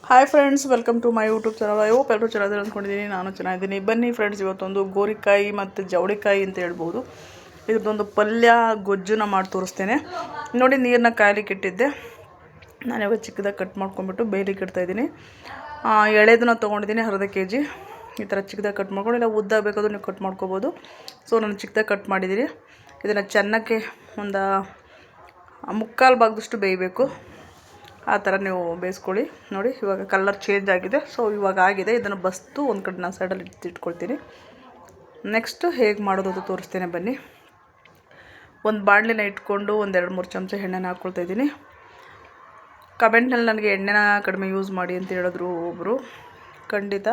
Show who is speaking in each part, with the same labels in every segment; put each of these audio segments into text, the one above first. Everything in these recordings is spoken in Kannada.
Speaker 1: Hi friends, welcome to my YouTube channel. I hope ಎಲ್ಲರೂ ಚೆನ್ನಾಗಿದ್ದಾರೆ ಅಂದ್ಕೊಂಡಿದ್ದೀನಿ. ನಾನು ಚೆನ್ನಾಗಿದ್ದೀನಿ. ಬನ್ನಿ ಫ್ರೆಂಡ್ಸ್, ಇವತ್ತೊಂದು ಗೋರಿಕಾಯಿ ಮತ್ತು ಜವಳಿಕಾಯಿ ಅಂತ ಹೇಳ್ಬೋದು. ಇದೊಂದು ಪಲ್ಯ ಗೊಜ್ಜುನ ಮಾಡಿ ತೋರಿಸ್ತೇನೆ ನೋಡಿ. ನೀರನ್ನ ಕಾಯಲಿಕ್ಕೆ ಇಟ್ಟಿದ್ದೆ. ನಾನು ಇವಾಗ ಚಿಕ್ಕದಾಗಿ ಕಟ್ ಮಾಡ್ಕೊಂಡ್ಬಿಟ್ಟು ಬೇಯಲಿಕ್ಕೆ ಇಡ್ತಾಯಿದ್ದೀನಿ. ಎಳೆದನ್ನ ತೊಗೊಂಡಿದ್ದೀನಿ ಅರ್ಧ kg. ಈ ಥರ ಚಿಕ್ಕದಾಗಿ ಕಟ್ ಮಾಡ್ಕೊಂಡು, ಇಲ್ಲ ಉದ್ದ ಬೇಕಾದರೂ ನೀವು ಕಟ್ ಮಾಡ್ಕೋಬೋದು. ಸೊ ನಾನು ಚಿಕ್ಕದಾಗಿ ಕಟ್ ಮಾಡಿದ್ದೀನಿ. ಇದನ್ನು ಚೆನ್ನಾಗಿ ಒಂದು ಮುಕ್ಕಾಲು ಭಾಗದಷ್ಟು ಬೇಯಬೇಕು. ಆ ಥರ ನೀವು ಬೇಯಿಸ್ಕೊಳ್ಳಿ. ನೋಡಿ, ಇವಾಗ ಕಲರ್ ಚೇಂಜ್ ಆಗಿದೆ. ಸೊ ಇವಾಗ ಆಗಿದೆ. ಇದನ್ನು ಬಸ್ತು ಒಂದು ಕಡೆ ನಾನು ಸೈಡಲ್ಲಿ ಇಟ್ಕೊಳ್ತೀನಿ. ನೆಕ್ಸ್ಟು ಹೇಗೆ ಮಾಡೋದು ಅಂತ ತೋರಿಸ್ತೇನೆ ಬನ್ನಿ. ಒಂದು ಬಾಣಲಿನ ಇಟ್ಕೊಂಡು ಒಂದು 2-3 ಚಮಚ ಎಣ್ಣೆನ ಹಾಕ್ಕೊಳ್ತಾಯಿದ್ದೀನಿ. ಕಮೆಂಟ್ನಲ್ಲಿ ನನಗೆ ಎಣ್ಣೆನ ಕಡಿಮೆ ಯೂಸ್ ಮಾಡಿ ಅಂತ ಹೇಳಿದ್ರು ಒಬ್ಬರು. ಖಂಡಿತ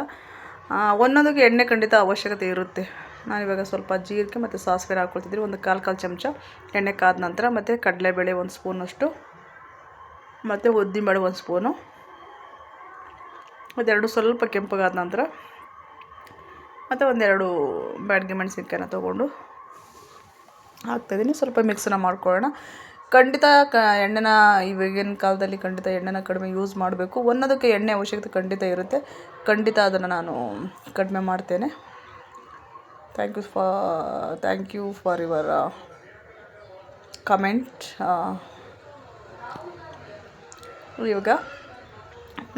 Speaker 1: ಒಂದೊಂದಕ್ಕೆ ಎಣ್ಣೆ ಖಂಡಿತ ಅವಶ್ಯಕತೆ ಇರುತ್ತೆ. ನಾನಿವಾಗ ಸ್ವಲ್ಪ ಜೀರಿಗೆ ಮತ್ತು ಸಾಸಿವೆ ಹಾಕ್ಕೊಳ್ತಿದ್ದೀನಿ. ಒಂದು ಕಾಲು ಚಮಚ ಎಣ್ಣೆ ಕಾದ ನಂತರ, ಮತ್ತು ಕಡಲೆಬೇಳೆ 1 ಸ್ಪೂನಷ್ಟು, ಮತ್ತು ಉದ್ದಿನಬೇಳೆ 1 ಸ್ಪೂನು, ಅದೆರಡು ಸ್ವಲ್ಪ ಕೆಂಪಗಾದ ನಂತರ, ಮತ್ತು ಒಂದೆರಡು ಬ್ಯಾಡಗಿ ಮೆಣಸಿನ್ಕಾಯಿನ ತೊಗೊಂಡು ಹಾಕ್ತಾಯಿದ್ದೀನಿ. ಸ್ವಲ್ಪ ಮಿಕ್ಸನ್ನ ಮಾಡ್ಕೊಳ್ಳೋಣ. ಖಂಡಿತ ಎಣ್ಣೆನ ಇವಾಗಿನ ಕಾಲದಲ್ಲಿ ಖಂಡಿತ ಎಣ್ಣೆನ ಕಡಿಮೆ ಯೂಸ್ ಮಾಡಬೇಕು. ಒಂದೊಂದಕ್ಕೆ ಎಣ್ಣೆ ಅವಶ್ಯಕತೆ ಖಂಡಿತ ಇರುತ್ತೆ. ಖಂಡಿತ ಅದನ್ನು ನಾನು ಕಡಿಮೆ ಮಾಡ್ತೇನೆ. Thank you for your comment. ಇವಾಗ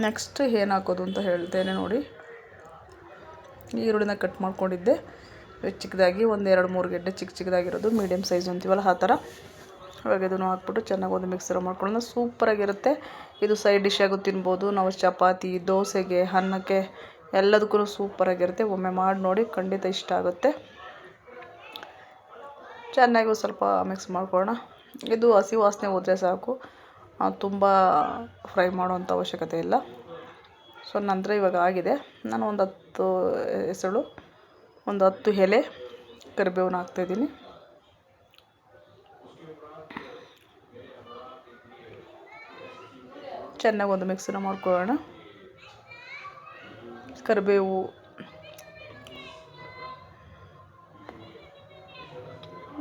Speaker 1: ನೆಕ್ಸ್ಟ್ ಏನು ಹಾಕೋದು ಅಂತ ಹೇಳ್ತೇನೆ ನೋಡಿ. ಈರುಳ್ಳಿನ ಕಟ್ ಮಾಡ್ಕೊಂಡಿದ್ದೆ ಚಿಕ್ಕದಾಗಿ, ಒಂದು 2-3 ಗೆಡ್ಡೆ ಚಿಕ್ಕದಾಗಿರೋದು, ಮೀಡಿಯಮ್ ಸೈಜ್ ಅಂತೀವಲ್ಲ ಆ ಥರ. ಇವಾಗ ಇದನ್ನು ಹಾಕ್ಬಿಟ್ಟು ಚೆನ್ನಾಗಿ ಒಂದು ಮಿಕ್ಸರ್ ಮಾಡ್ಕೊಳ್ಳೋಣ. ಸೂಪರಾಗಿರುತ್ತೆ ಇದು. ಸೈಡ್ ಡಿಶ್ ಆಗೂ ತಿನ್ಬೋದು. ನಾವು ಚಪಾತಿ, ದೋಸೆಗೆ, ಅನ್ನಕ್ಕೆ ಎಲ್ಲದಕ್ಕೂ ಸೂಪರಾಗಿರುತ್ತೆ. ಒಮ್ಮೆ ಮಾಡಿ ನೋಡಿ, ಖಂಡಿತ ಇಷ್ಟ ಆಗುತ್ತೆ. ಚೆನ್ನಾಗಿ ಸ್ವಲ್ಪ ಮಿಕ್ಸ್ ಮಾಡ್ಕೊಳ್ಳೋಣ. ಇದು ಹಸಿ ವಾಸನೆ ಹೋದರೆ ಸಾಕು, ತುಂಬ ಫ್ರೈ ಮಾಡೋವಂಥ ಅವಶ್ಯಕತೆ ಇಲ್ಲ. ಸೊ ನಂತರ ಇವಾಗ ಆಗಿದೆ. ನಾನು ಒಂದು 10 ಎಸಳು, ಒಂದು 10 ಎಲೆ ಕರಿಬೇವನ್ನ ಹಾಕ್ತಾಯಿದ್ದೀನಿ. ಚೆನ್ನಾಗಿ ಒಂದು ಮಿಕ್ಸನ್ನ ಮಾಡ್ಕೊಳ್ಳೋಣ. ಕರಿಬೇವು,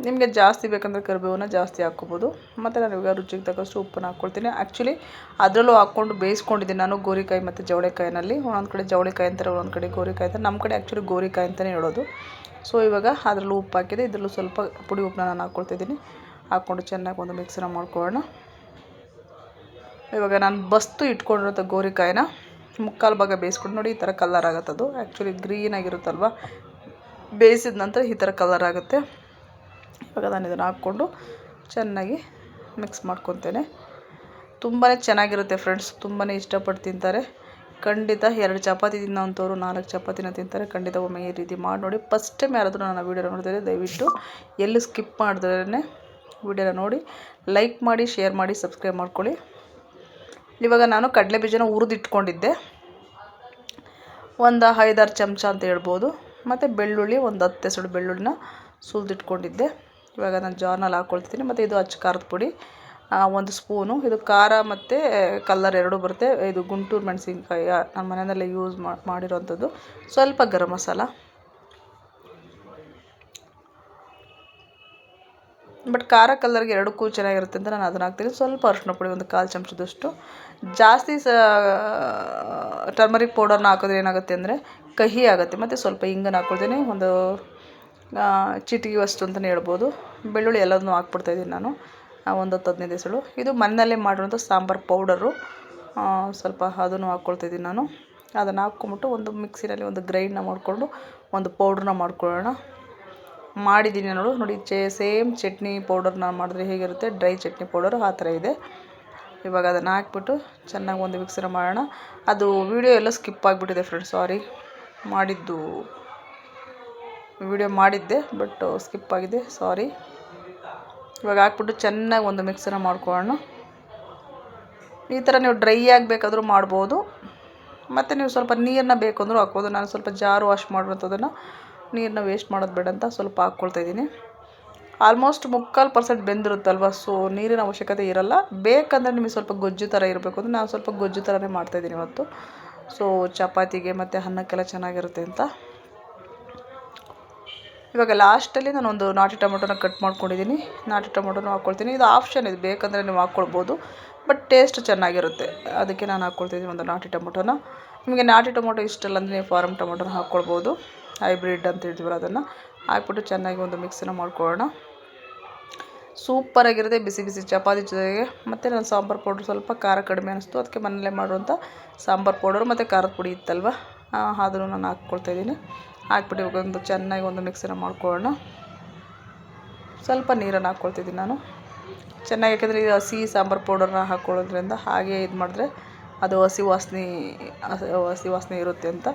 Speaker 1: ನಿಮಗೆ ಜಾಸ್ತಿ ಬೇಕಂದರೆ ಕರಿಬೇವನ್ನ ಜಾಸ್ತಿ ಹಾಕ್ಕೋಬೋದು. ಮತ್ತು ನಾನು ಇವಾಗ ರುಚಿಗೆ ತಕ್ಕಷ್ಟು ಉಪ್ಪನ್ನು ಹಾಕ್ಕೊಳ್ತೀನಿ. ಆ್ಯಕ್ಚುಲಿ ಅದರಲ್ಲೂ ಹಾಕ್ಕೊಂಡು ಬೇಯಿಸ್ಕೊಂಡಿದ್ದೀನಿ ನಾನು ಗೋರಿಕಾಯಿ ಮತ್ತು ಜವಳಿಕಾಯಿನಲ್ಲಿ. ಒಂದೊಂದು ಕಡೆ ಜವಳಿಕಾಯಿ ಅಂತಾರೆ, ಒಂದೊಂದು ಕಡೆ ಗೋರಿಕಾಯಿ ಅಂತಾರೆ. ನಮ್ಮ ಕಡೆ ಆ್ಯಕ್ಚುಲಿ ಗೋರಿಕಾಯಿ ಅಂತಲೇ ಹೇಳೋದು. ಸೊ ಇವಾಗ ಅದರಲ್ಲೂ ಉಪ್ಪು ಹಾಕಿದೆ. ಇದರಲ್ಲೂ ಸ್ವಲ್ಪ ಪುಡಿ ಉಪ್ಪನ್ನ ನಾನು ಹಾಕ್ಕೊಳ್ತಿದ್ದೀನಿ. ಹಾಕ್ಕೊಂಡು ಚೆನ್ನಾಗಿ ಒಂದು ಮಿಕ್ಸನ್ನ ಮಾಡ್ಕೊಳ್ಳೋಣ. ಇವಾಗ ನಾನು ಬಸ್ತು ಇಟ್ಕೊಂಡಿರೋಂಥ ಗೋರಿಕಾಯಿನ ಮುಕ್ಕಾಲು ಭಾಗ ಬೇಯಿಸ್ಕೊಂಡು ನೋಡಿ, ಈ ಥರ ಕಲರ್ ಆಗುತ್ತದು. ಆ್ಯಕ್ಚುಲಿ ಗ್ರೀನಾಗಿರುತ್ತಲ್ವ, ಬೇಯಿಸಿದ ನಂತರ ಈ ಥರ ಕಲರ್ ಆಗುತ್ತೆ. ಇವಾಗ ನಾನು ಇದನ್ನು ಹಾಕ್ಕೊಂಡು ಚೆನ್ನಾಗಿ ಮಿಕ್ಸ್ ಮಾಡ್ಕೊತೇನೆ. ತುಂಬಾ ಚೆನ್ನಾಗಿರುತ್ತೆ ಫ್ರೆಂಡ್ಸ್. ತುಂಬಾ ಇಷ್ಟಪಟ್ಟು ತಿಂತಾರೆ. ಖಂಡಿತ 2 ಚಪಾತಿ ತಿನ್ನೋಂಥವ್ರು 4 ಚಪಾತಿನ ತಿಂತಾರೆ. ಖಂಡಿತ ಒಮ್ಮೆ ಈ ರೀತಿ ಮಾಡಿ ನೋಡಿ. ಫಸ್ಟ್ ಟೈಮ್ ಯಾರಾದರೂ ನನ್ನ ವೀಡಿಯೋನ ನೋಡ್ತಾರೆ, ದಯವಿಟ್ಟು ಎಲ್ಲೂ ಸ್ಕಿಪ್ ಮಾಡಿದ್ರೇ ವೀಡಿಯೋನ ನೋಡಿ, ಲೈಕ್ ಮಾಡಿ, ಶೇರ್ ಮಾಡಿ, ಸಬ್ಸ್ಕ್ರೈಬ್ ಮಾಡ್ಕೊಳ್ಳಿ. ಇವಾಗ ನಾನು ಕಡಲೆ ಬೀಜನ ಹುರಿದಿಟ್ಕೊಂಡಿದ್ದೆ, ಒಂದು 5-6 ಚಮಚ ಅಂತ ಹೇಳ್ಬೋದು. ಮತ್ತು ಬೆಳ್ಳುಳ್ಳಿ ಒಂದು 10 ಎಸಳು ಬೆಳ್ಳುಳ್ಳಿನ ಸುಲಿದಿಟ್ಕೊಂಡಿದ್ದೆ. ಇವಾಗ ನಾನು ಜಾರ್ನಲ್ಲಿ ಹಾಕ್ಕೊಳ್ತಿದ್ದೀನಿ. ಮತ್ತು ಇದು ಅಚ್ಚ ಖಾರದ ಪುಡಿ 1 ಸ್ಪೂನು. ಇದು ಖಾರ ಮತ್ತು ಕಲ್ಲರ್ ಎರಡೂ ಬರುತ್ತೆ. ಇದು ಗುಂಟೂರು ಮೆಣಸಿನ್ಕಾಯಿ ನಮ್ಮ ಮನೆಯಲ್ಲೇ ಯೂಸ್ ಮಾಡಿರೋವಂಥದ್ದು. ಸ್ವಲ್ಪ ಗರಂ ಮಸಾಲ, ಬಟ್ ಖಾರ ಕಲ್ಲರ್ಗೆ ಎರಡಕ್ಕೂ ಚೆನ್ನಾಗಿರುತ್ತೆ ಅಂತ ನಾನು ಅದನ್ನು ಹಾಕ್ತೀನಿ. ಸ್ವಲ್ಪ ಅರಿಶಿನ ಪುಡಿ ಒಂದು 1/4 ಚಮಚದಷ್ಟು. ಜಾಸ್ತಿ ಟರ್ಮರಿಕ್ ಪೌಡರ್ನ ಹಾಕಿದ್ರೆ ಏನಾಗುತ್ತೆ ಅಂದರೆ ಕಹಿ ಆಗುತ್ತೆ. ಮತ್ತು ಸ್ವಲ್ಪ ಹಿಂಗನ್ನು ಹಾಕ್ಕೊಳ್ತೀನಿ, ಒಂದು ಚಿಟಿಕೆಯಷ್ಟು ಅಂತಲೇ ಹೇಳ್ಬೋದು. ಬೆಳ್ಳುಳ್ಳಿ ಎಲ್ಲದನ್ನೂ ಹಾಕ್ಬಿಡ್ತಾಯಿದ್ದೀನಿ ನಾನು, ಒಂದು 10-15 ಎಸಳು. ಇದು ಮನೆಯಲ್ಲೇ ಮಾಡಿರೋಂಥ ಸಾಂಬಾರು ಪೌಡರು, ಸ್ವಲ್ಪ ಅದನ್ನು ಹಾಕ್ಕೊಳ್ತಾಯಿದ್ದೀನಿ ನಾನು. ಅದನ್ನು ಹಾಕ್ಕೊಂಬಿಟ್ಟು ಒಂದು ಮಿಕ್ಸಿನಲ್ಲಿ ಒಂದು ಗ್ರೈಂಡ್ನ ಮಾಡಿಕೊಂಡು ಒಂದು ಪೌಡ್ರನ್ನ ಮಾಡ್ಕೊಳ್ಳೋಣ. ಮಾಡಿದ್ದೀನಿ ನೋಡಿ. ಸೇಮ್ ಚಟ್ನಿ ಪೌಡರ್ ನಾನು ಮಾಡಿದ್ರೆ ಹೇಗಿರುತ್ತೆ, ಡ್ರೈ ಚಟ್ನಿ ಪೌಡರು ಆ ಥರ ಇದೆ. ಇವಾಗ ಅದನ್ನು ಹಾಕ್ಬಿಟ್ಟು ಚೆನ್ನಾಗಿ ಒಂದು ಮಿಕ್ಸರ್ ಮಾಡೋಣ. ಅದು ವಿಡಿಯೋ ಎಲ್ಲ ಸ್ಕಿಪ್ ಆಗಿಬಿಟ್ಟಿದೆ ಫ್ರೆಂಡ್ಸ್, ಸಾರಿ. ವಿಡಿಯೋ ಮಾಡಿದ್ದೆ, ಬಟ್ ಸ್ಕಿಪ್ ಆಗಿದೆ, ಸಾರಿ. ಇವಾಗ ಹಾಕ್ಬಿಟ್ಟು ಚೆನ್ನಾಗಿ ಒಂದು ಮಿಕ್ಸನ್ನ ಮಾಡ್ಕೊಳ್ಳೋಣ. ಈ ಥರ ನೀವು ಡ್ರೈ ಆಗಬೇಕಾದ್ರೂ ಮಾಡ್ಬೋದು, ಮತ್ತು ನೀವು ಸ್ವಲ್ಪ ನೀರನ್ನ ಬೇಕಂದ್ರೂ ಹಾಕ್ಬೋದು. ನಾನು ಸ್ವಲ್ಪ ಜಾರು ವಾಶ್ ಮಾಡಿರೋಂಥದ್ದನ್ನು ನೀರನ್ನ ವೇಸ್ಟ್ ಮಾಡೋದು ಬೇಡ ಅಂತ ಸ್ವಲ್ಪ ಹಾಕ್ಕೊಳ್ತಾಯಿದ್ದೀನಿ. ಆಲ್ಮೋಸ್ಟ್ 3/4% ಬೆಂದಿರುತ್ತಲ್ವ, ಸೊ ನೀರಿನ ಅವಶ್ಯಕತೆ ಇರಲ್ಲ. ಬೇಕಂದರೆ ನಿಮಗೆ ಸ್ವಲ್ಪ ಗೊಜ್ಜು ಥರ ಇರಬೇಕು ಅಂದರೆ ನಾನು ಸ್ವಲ್ಪ ಗೊಜ್ಜು ಥರನೇ ಮಾಡ್ತಾಯಿದ್ದೀನಿ ಇವತ್ತು. ಸೊ ಚಪಾತಿಗೆ ಮತ್ತು ಅನ್ನಕ್ಕೆಲ್ಲ ಚೆನ್ನಾಗಿರುತ್ತೆ ಅಂತ. ಇವಾಗ ಲಾಸ್ಟಲ್ಲಿ ನಾನೊಂದು ನಾಟಿ ಟೊಮೊಟೊನ ಕಟ್ ಮಾಡ್ಕೊಂಡಿದ್ದೀನಿ. ನಾಟಿ ಟೊಮೊಟೊನೂ ಹಾಕ್ಕೊಳ್ತೀನಿ. ಇದು ಆಪ್ಷನ್, ಇದು ಬೇಕಂದರೆ ನೀವು ಹಾಕ್ಕೊಳ್ಬೋದು, ಬಟ್ ಟೇಸ್ಟ್ ಚೆನ್ನಾಗಿರುತ್ತೆ. ಅದಕ್ಕೆ ನಾನು ಹಾಕ್ಕೊಳ್ತಿದ್ದೀನಿ ಒಂದು ನಾಟಿ ಟೊಮೊಟೊನ. ನಿಮಗೆ ನಾಟಿ ಟೊಮೊಟೊ ಇಷ್ಟ ಇಲ್ಲ ಅಂದರೆ ನೀವು ಫಾರಮ್ ಟೊಮೊಟೊನ ಹಾಕ್ಕೊಳ್ಬೋದು, ಹೈಬ್ರಿಡ್ ಅಂತ ಹೇಳ್ತೀವಲ್ಲ ಅದನ್ನು ಹಾಕ್ಬಿಟ್ಟು ಚೆನ್ನಾಗಿ ಒಂದು ಮಿಕ್ಸನ್ನ ಮಾಡ್ಕೊಳ್ಳೋಣ. ಸೂಪರಾಗಿರುತ್ತೆ ಬಿಸಿ ಬಿಸಿ ಚಪಾತಿ ಜೊತೆಗೆ. ಮತ್ತು ನಾನು ಸಾಂಬಾರು ಪೌಡ್ರ್ ಸ್ವಲ್ಪ ಖಾರ ಕಡಿಮೆ ಅನ್ನಿಸ್ತು, ಅದಕ್ಕೆ ಮನೇಲೇ ಮಾಡುವಂಥ ಸಾಂಬಾರು ಪೌಡರು ಮತ್ತು ಖಾರದ ಪುಡಿ ಇತ್ತಲ್ವ, ಅದನ್ನು ನಾನು ಹಾಕ್ಕೊಳ್ತಾಯಿದ್ದೀನಿ. ಹಾಕ್ಬಿಟ್ಟು ಇವಾಗ ಒಂದು ಚೆನ್ನಾಗಿ ಒಂದು ಮಿಕ್ಸನ್ನ ಮಾಡ್ಕೊಳ್ಳೋಣ. ಸ್ವಲ್ಪ ನೀರನ್ನು ಹಾಕ್ಕೊಳ್ತಿದ್ದೀನಿ ನಾನು ಚೆನ್ನಾಗಿ, ಯಾಕೆಂದರೆ ಇದು ಹಸಿ ಸಾಂಬಾರು ಪೌಡರ್ನ ಹಾಕ್ಕೊಳ್ಳೋದ್ರಿಂದ ಹಾಗೆ ಇದು ಮಾಡಿದ್ರೆ ಅದು ಹಸಿ ವಾಸನೆ ಇರುತ್ತೆ ಅಂತ.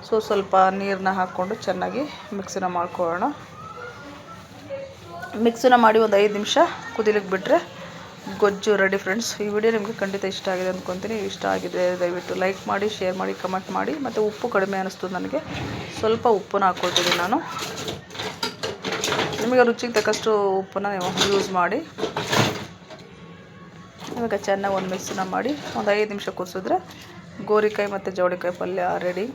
Speaker 1: ಸ್ವಲ್ಪ ನೀರನ್ನ ಹಾಕ್ಕೊಂಡು ಚೆನ್ನಾಗಿ ಮಿಕ್ಸನ್ನ ಮಾಡ್ಕೊಳ್ಳೋಣ. ಮಿಕ್ಸನ್ನ ಮಾಡಿ ಒಂದು 5 ನಿಮಿಷ ಕುದಿಲಿಕ್ಕೆ ಬಿಟ್ಟರೆ ಗೊಜ್ಜು ರೆಡಿ ಫ್ರೆಂಡ್ಸ್. ಈ ವಿಡಿಯೋ ನಿಮಗೆ ಖಂಡಿತ ಇಷ್ಟ ಆಗಿದೆ ಅಂದ್ಕೊತೀನಿ. ಇಷ್ಟ ಆಗಿದೆ ದಯವಿಟ್ಟು ಲೈಕ್ ಮಾಡಿ, ಶೇರ್ ಮಾಡಿ, ಕಮೆಂಟ್ ಮಾಡಿ. ಮತ್ತು ಉಪ್ಪು ಕಡಿಮೆ ಅನ್ನಿಸ್ತು ನನಗೆ, ಸ್ವಲ್ಪ ಉಪ್ಪನ್ನ ಹಾಕ್ಕೊಳ್ತಿದ್ದೀನಿ ನಾನು. ನಿಮಗೆ ರುಚಿಗೆ ತಕ್ಕಷ್ಟು ಉಪ್ಪನ್ನ ನೀವು ಯೂಸ್ ಮಾಡಿ. ಇವಾಗ ಚೆನ್ನಾಗಿ ಒಂದು ಮಿಕ್ಸನ್ನ ಮಾಡಿ ಒಂದು 5 ನಿಮಿಷ ಕುದಿಸಿದ್ರೆ ಗೋರಿಕಾಯಿ ಮತ್ತು ಜವಳಿಕಾಯಿ ಪಲ್ಯ ರೆಡಿ.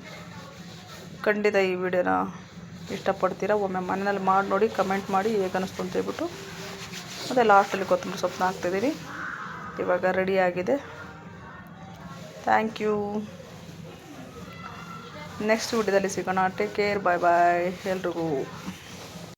Speaker 1: ಖಂಡಿತ ಈ ವಿಡಿಯೋನ ಇಷ್ಟಪಡ್ತೀರಾ, ಒಮ್ಮೆ ಮನೆಯಲ್ಲಿ ಮಾಡಿ ನೋಡಿ, ಕಮೆಂಟ್ ಮಾಡಿ ಹೇಗೆ ಅನ್ನಿಸ್ತು ಅಂತ ಹೇಳ್ಬಿಟ್ಟು. ಮತ್ತು ಲಾಸ್ಟಲ್ಲಿ ಕೊತ್ತಂಬರಿ ಸೊಪ್ಪನ್ನ ಹಾಕ್ತಿದ್ದೀನಿ. ಇವಾಗ ರೆಡಿಯಾಗಿದೆ. Thank you. ನೆಕ್ಸ್ಟ್ ವಿಡಿಯೋದಲ್ಲಿ ಸಿಗೋಣ. ಟೇಕ್ ಕೇರ್, ಬಾಯ್ ಬಾಯ್ ಎಲ್ರಿಗೂ.